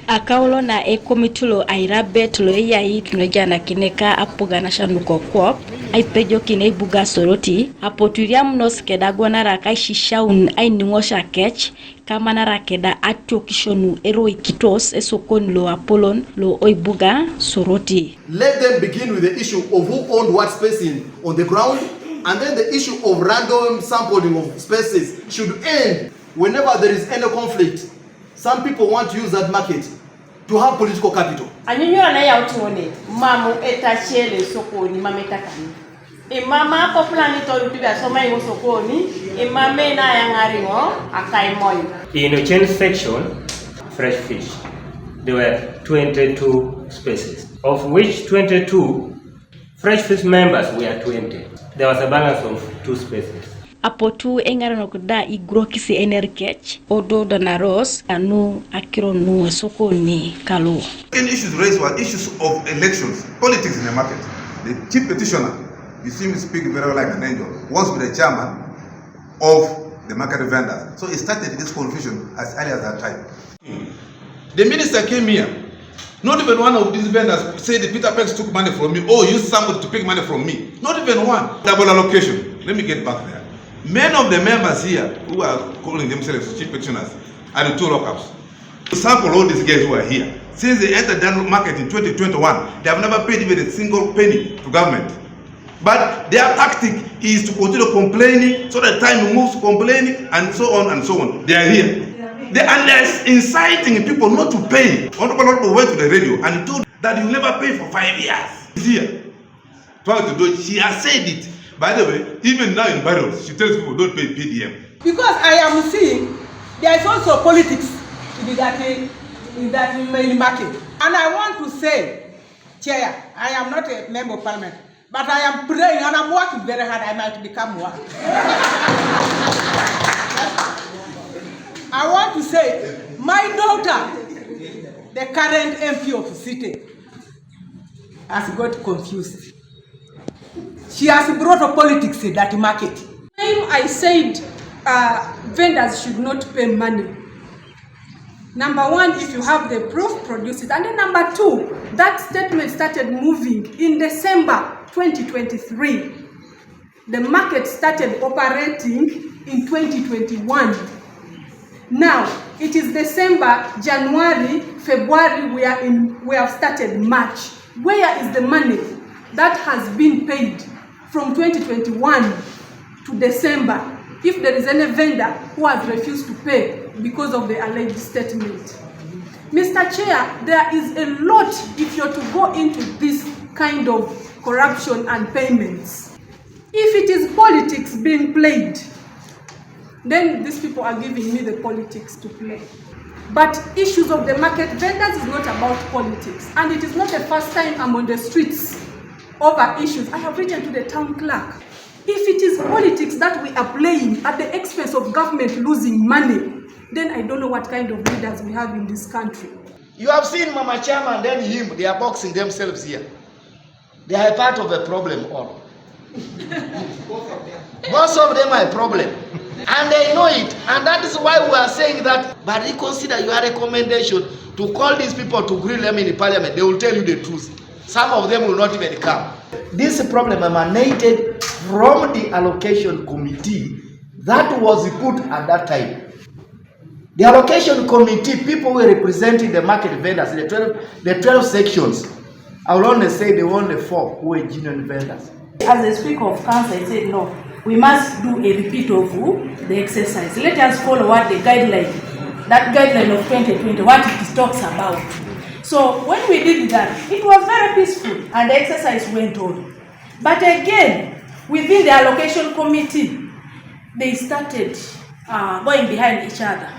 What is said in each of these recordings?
Akaulo na ekomitulo airabet lo yai tunojana kineka apogana shanuko kwop aipejo kine buga soroti apoturiam nos keda gwanara kaishishaun ainingosha kech kama nara keda atokishonu ero ikitos esokoni lo apolon lo oibuga soroti. Let them begin with the issue of who owned what space on the ground, and then the issue of random sampling of spaces should end whenever there is any conflict. Some people want to use that market to have political capital. Anyinyo na ya utone mamu etachele sokoni mametakani. Mama ko plani to rupiga soma yo sokoni mame na yangaringo akai moyo. In the chain section, fresh fish, there were 22 species, of which 22 fresh fish members were 20. There was a balance of 2 species. Apotu engarano kuda igrokisi enerkech odo danaros anu akironu esokoni kalu. Any issues raised were issues of elections, politics in the market. The chief petitioner, you see me speak very well like an angel, wants to be the chairman of the market vendors. So it started this confusion as early as that time. The minister came here. Not even one of these vendors said Peter Pex took money from me or used somebody to pick money from me. Not even one. Double allocation. Let me get back there. Many of the members here who are calling themselves chief petitioners are the 2 lockups. To sample all these guys who are here, since they entered the market in 2021, they have never paid even a single penny to government. But their tactic is to continue complaining, so that time moves complaining, and so on and so on. They are here. They're inciting people not to pay. Honorable people went to the radio and told that you never pay for 5 years. He's here. Trying to do it. She has said it. By the way, even now in barrels, she tells people don't pay PDM. Because I am seeing there is also politics in that main market. And I want to say, Chair, I am not a member of parliament, but I am praying and I'm working very hard. I might become one. I want to say, my daughter, the current MP of the city, has got confused. She has brought up politics in that market. I said vendors should not pay money. Number one, if you have the proof, produce it. And then number two, that statement started moving in December 2023. The market started operating in 2021. Now, it is December, January, February, we have started March. Where is the money that has been paid from 2021 to December, if there is any vendor who has refused to pay because of the alleged statement? Mr. Chair, there is a lot if you're to go into this kind of corruption and payments. If it is politics being played, then these people are giving me the politics to play. But issues of the market vendors is not about politics. And it is not the first time I'm on the streets over issues. I have written to the town clerk. If it is politics that we are playing at the expense of government losing money, then I don't know what kind of leaders we have in this country. You have seen Mama Chairman and him, they are boxing themselves here. They are part of the problem all. Most of them are a problem. And they know it. And that is why we are saying that, but reconsider your recommendation to call these people to grill them in the parliament. They will tell you the truth. Some of them will not even come. This problem emanated from the allocation committee that was put at that time. The allocation committee, people were representing the market vendors, the 12 sections. I will only say the only 4 who were genuine vendors. As a Speaker of Council, I said no. We must do a repeat of the exercise. Let us follow what the guideline, that guideline of 2020, what it talks about. So when we did that, it was very peaceful and the exercise went on. But again, within the allocation committee, they started going behind each other.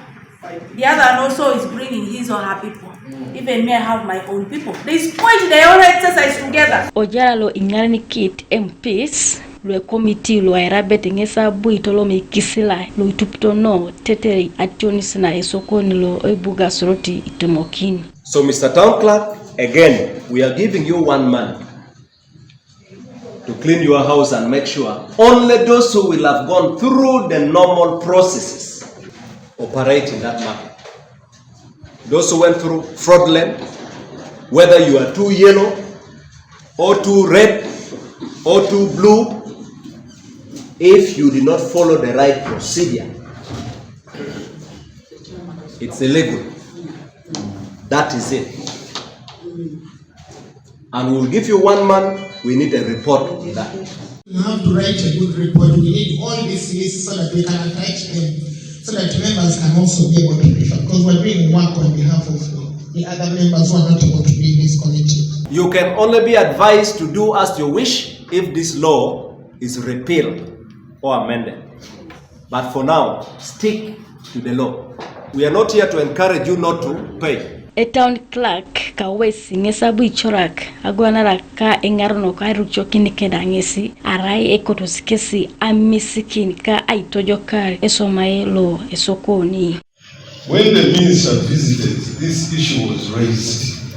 The other also is bringing his or her people. Even me, I have my own people. They spoiled the whole exercise together. Ojara lo ingani kit MPs lo committee lo airabet ngesa buitolo me kisila lo itupito no teteri ationis na Esokoni lo oibuga Soroti Atubokin. So Mr. Town Clerk, again, we are giving you 1 month to clean your house and make sure only those who will have gone through the normal processes operate in that market. those who went through fraudulent, whether you are too yellow or too red or too blue, if you did not follow the right procedure, it's illegal. That is it. And we'll give you 1 month. We need a report on that. You have to write a good report. We need all these lists so that we can attach them, so that members can also be able to refer, because we're doing work on behalf of the other members who are not able to be in this committee. You can only be advised to do as you wish if this law is repealed or amended. But for now, stick to the law. We are not here to encourage you not to pay. A town clerk kawesi ngesabu ichorak agwanara ka engarono ka ruchokini kedangesi arai ekotosikesi amisikin ka aitojokar esomaelo Esokoni. When the minister visited, this issue was raised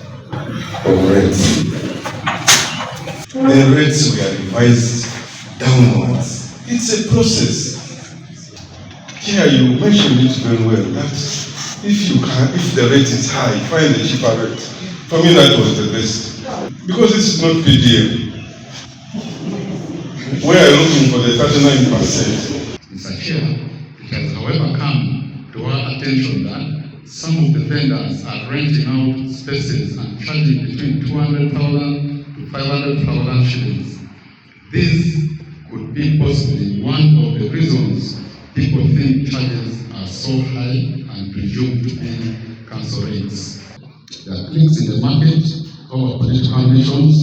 of rates. The rates were revised downwards. It's a process. Here you mentioned it very well, that if the rate is high, find a cheaper rate. For me, that was the best. Because it's not PDM. We are looking for the 39%. Mr. Chair, it has however come to our attention that some of the vendors are renting out spaces and charging between 200,000 to 500,000 shillings. This could be possibly one of the reasons people think charges are so high and presumed to be council rates. There are cliques in the market over political ambitions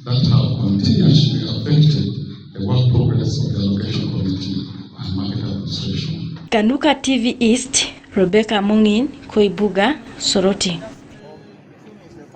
that have continuously affected the work progress of the Allocation Committee and Market Administration. Kanuka TV East, Rebecca Mungin, Koibuga, Soroti.